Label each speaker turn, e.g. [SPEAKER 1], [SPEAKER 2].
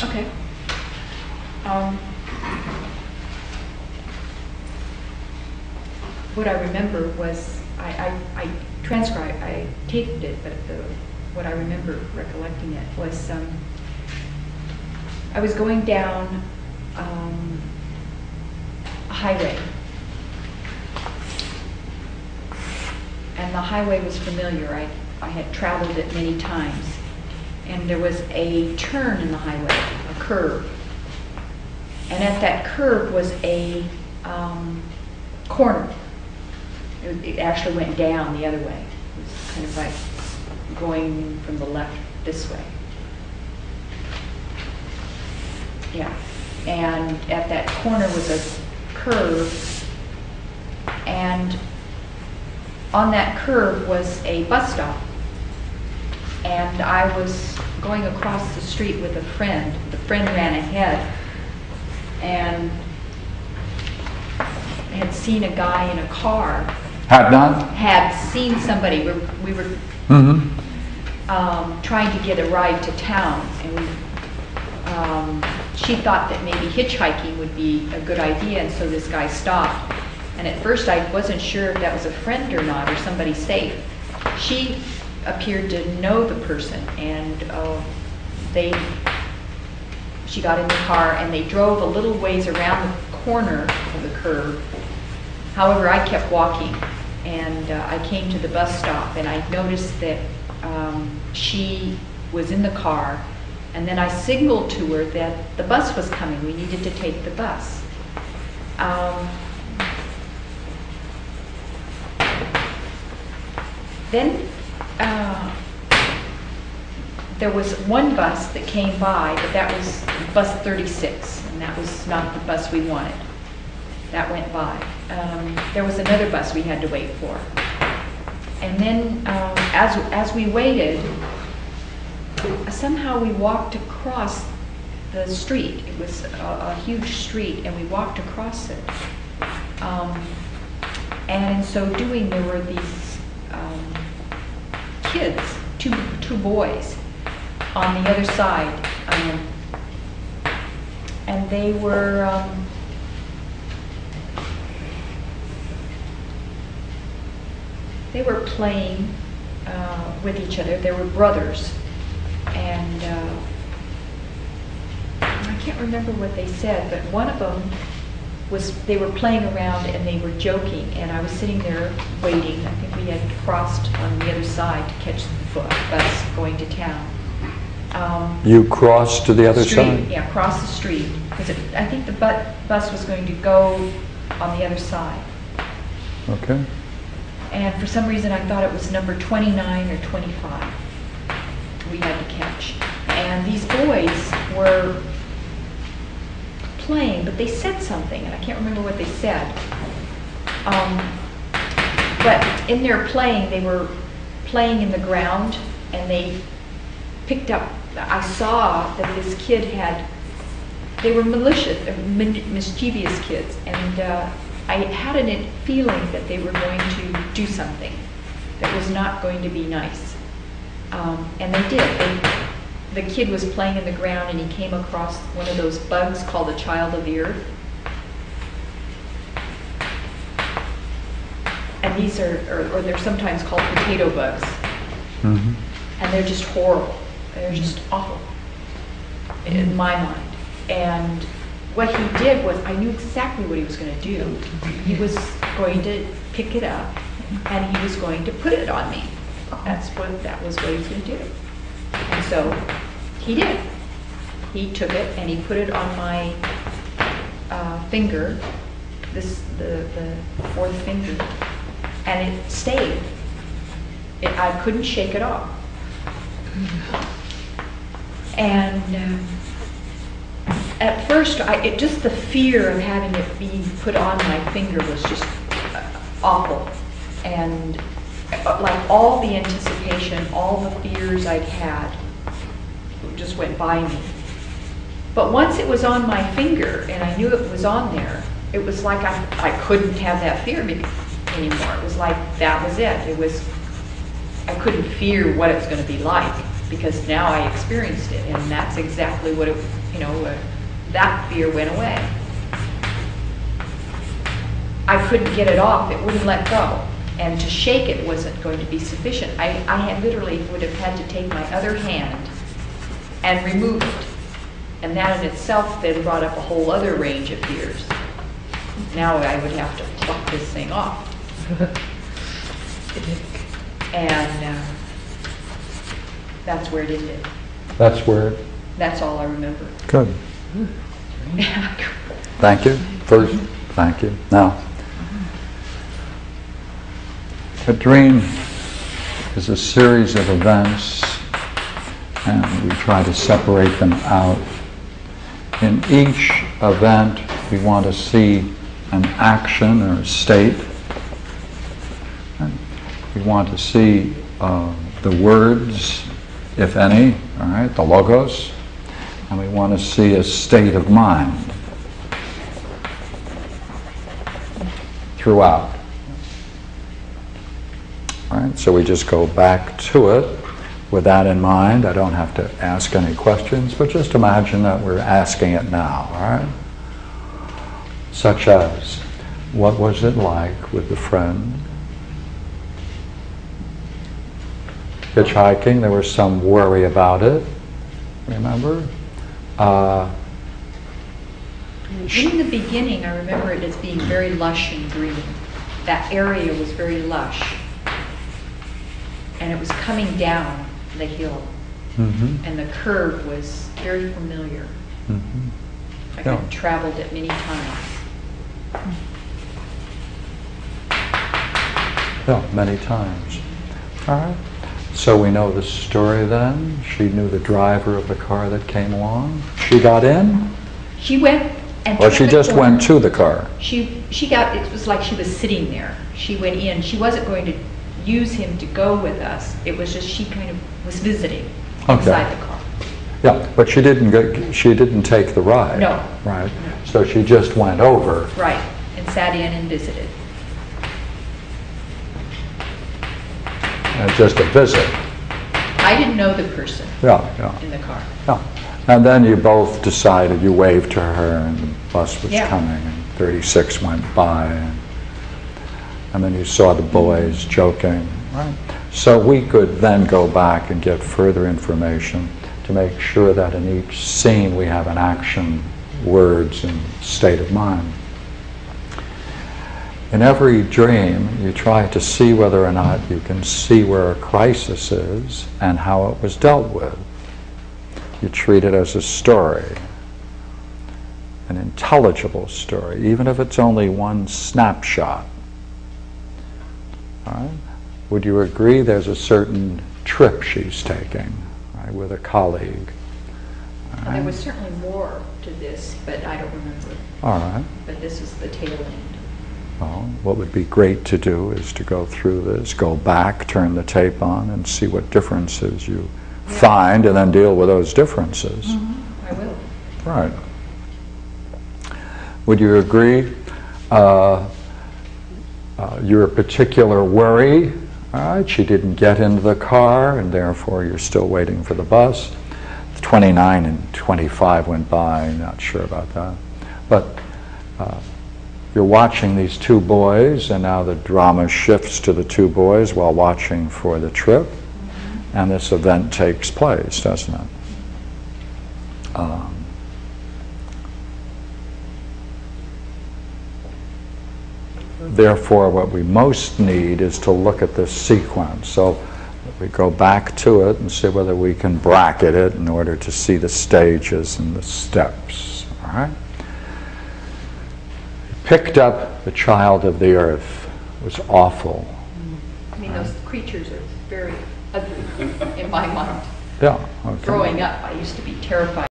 [SPEAKER 1] Okay. Um, what I remember was, I transcribed, I taped it, but what I remember recollecting it was, I was going down a highway. And the highway was familiar. I had traveled it many times. And there was a turn in the highway, a curve. And at that curve was a corner. It actually went down the other way. It was kind of like going from the left this way. Yeah. And at that corner was a curve. And on that curve was a bus stop. And I was going across the street with a friend. The friend ran ahead and had seen a guy in a car.
[SPEAKER 2] Had not?
[SPEAKER 1] Had seen somebody. We were trying to get a ride to town, and she thought that maybe hitchhiking would be a good idea, and so this guy stopped. And at first I wasn't sure if that was a friend or not, or somebody safe. She appeared to know the person, and she got in the car and they drove a little ways around the corner of the curve. However, I kept walking, and I came to the bus stop, and I noticed that she was in the car, and then I signaled to her that the bus was coming. We needed to take the bus. Then there was one bus that came by, but that was bus 36, and that was not the bus we wanted. That went by. There was another bus we had to wait for. And then as we waited, somehow we walked across the street. It was a huge street, and we walked across it. And in so doing, there were these kids, two boys, on the other side, and they were playing with each other. They were brothers, and I can't remember what they said, but one of them they were playing around and they were joking, and I was sitting there waiting. I think we had crossed on the other side to catch the bus going to town.
[SPEAKER 2] You crossed to the other side?
[SPEAKER 1] Yeah, cross the street, because I think the bus was going to go on the other side.
[SPEAKER 2] Okay.
[SPEAKER 1] And for some reason I thought it was number 29 or 25 we had to catch. And these boys were playing, but they said something, and I can't remember what they said. But in their playing, they were playing in the ground, and they picked up, I saw that this kid they were malicious, mischievous kids, and I had a feeling that they were going to do something that was not going to be nice. And they did. The kid was playing in the ground, and he came across one of those bugs called a child of the earth. And these or they're sometimes called potato bugs. And they're just horrible. They're just awful, in my mind. And what he did was, I knew exactly what he was going to do. He was going to pick it up, and he was going to put it on me. That was what he was going to do. And so he did. He took it and he put it on my finger, the fourth finger, and it stayed. I couldn't shake it off. And at first, just the fear of having it being put on my finger was just awful. And like all the anticipation, all the fears I'd had just went by me. But once it was on my finger and I knew it was on there, it was like I couldn't have that fear anymore. It was like that was it. I couldn't fear what it was going to be like. because now I experienced it, and that's exactly what it, that fear went away. I couldn't get it off, it wouldn't let go. And to shake it wasn't going to be sufficient. I had literally would have had to take my other hand and remove it. And that in itself then brought up a whole other range of fears. Now I would have to pluck this thing off. And that's where it ended.
[SPEAKER 2] That's where?
[SPEAKER 1] That's all I remember.
[SPEAKER 2] Good. Thank you. First, thank you. Now, a dream is a series of events, and we try to separate them out. In each event, we want to see an action or a state. We want to see the words, if any, all right, the logos, and we want to see a state of mind throughout. All right, so we just go back to it with that in mind. I don't have to ask any questions, but just imagine that we're asking it now, all right? Such as, what was it like with the friend? Hitchhiking, there was some worry about it, remember?
[SPEAKER 1] In the beginning, I remember it as being very lush and green. That area was very lush. And it was coming down the hill.
[SPEAKER 2] Mm-hmm.
[SPEAKER 1] And the curve was very familiar.
[SPEAKER 2] Mm-hmm.
[SPEAKER 1] I
[SPEAKER 2] Yeah.
[SPEAKER 1] had traveled it many times.
[SPEAKER 2] Yeah, many times. All right. So we know the story then. She knew the driver of the car that came along. She got in?
[SPEAKER 1] She went and
[SPEAKER 2] Or
[SPEAKER 1] took
[SPEAKER 2] she
[SPEAKER 1] the
[SPEAKER 2] just
[SPEAKER 1] corner.
[SPEAKER 2] went to the car?
[SPEAKER 1] She got, it was like she was sitting there. She went in. She wasn't going to use him to go with us. It was just she kind of was visiting inside the car.
[SPEAKER 2] Yeah, but she didn't take the ride.
[SPEAKER 1] No.
[SPEAKER 2] Right.
[SPEAKER 1] No.
[SPEAKER 2] So she just went over.
[SPEAKER 1] Right, and sat in and visited.
[SPEAKER 2] Just a visit.
[SPEAKER 1] I didn't know the person
[SPEAKER 2] Yeah.
[SPEAKER 1] in the car.
[SPEAKER 2] Yeah. And then you both decided, you waved to her and the bus was
[SPEAKER 1] Yeah.
[SPEAKER 2] coming and 36 went by and then you saw the boys joking. Right. So we could then go back and get further information to make sure that in each scene we have an action, words, and state of mind. In every dream, you try to see whether or not you can see where a crisis is and how it was dealt with. You treat it as a story, an intelligible story, even if it's only one snapshot. All right? Would you agree there's a certain trip she's taking, right, with a colleague? All right?
[SPEAKER 1] There was certainly more to this, but I don't remember.
[SPEAKER 2] All right.
[SPEAKER 1] But this is the tail end.
[SPEAKER 2] Well, what would be great to do is to go through this, go back, turn the tape on, and see what differences you find, and then deal with those differences.
[SPEAKER 1] Mm-hmm. I will.
[SPEAKER 2] Right. Would you agree your particular worry, all right, she didn't get into the car, and therefore you're still waiting for the bus. 29 and 25 went by, not sure about that. But you're watching these two boys, and now the drama shifts to the two boys while watching for the trip, and this event takes place, doesn't it? Therefore, what we most need is to look at this sequence. So we go back to it and see whether we can bracket it in order to see the stages and the steps. All right? Picked up the child of the earth. It was awful.
[SPEAKER 1] I mean, those creatures are very ugly in my mind.
[SPEAKER 2] Yeah. Okay.
[SPEAKER 1] Growing up, I used to be terrified.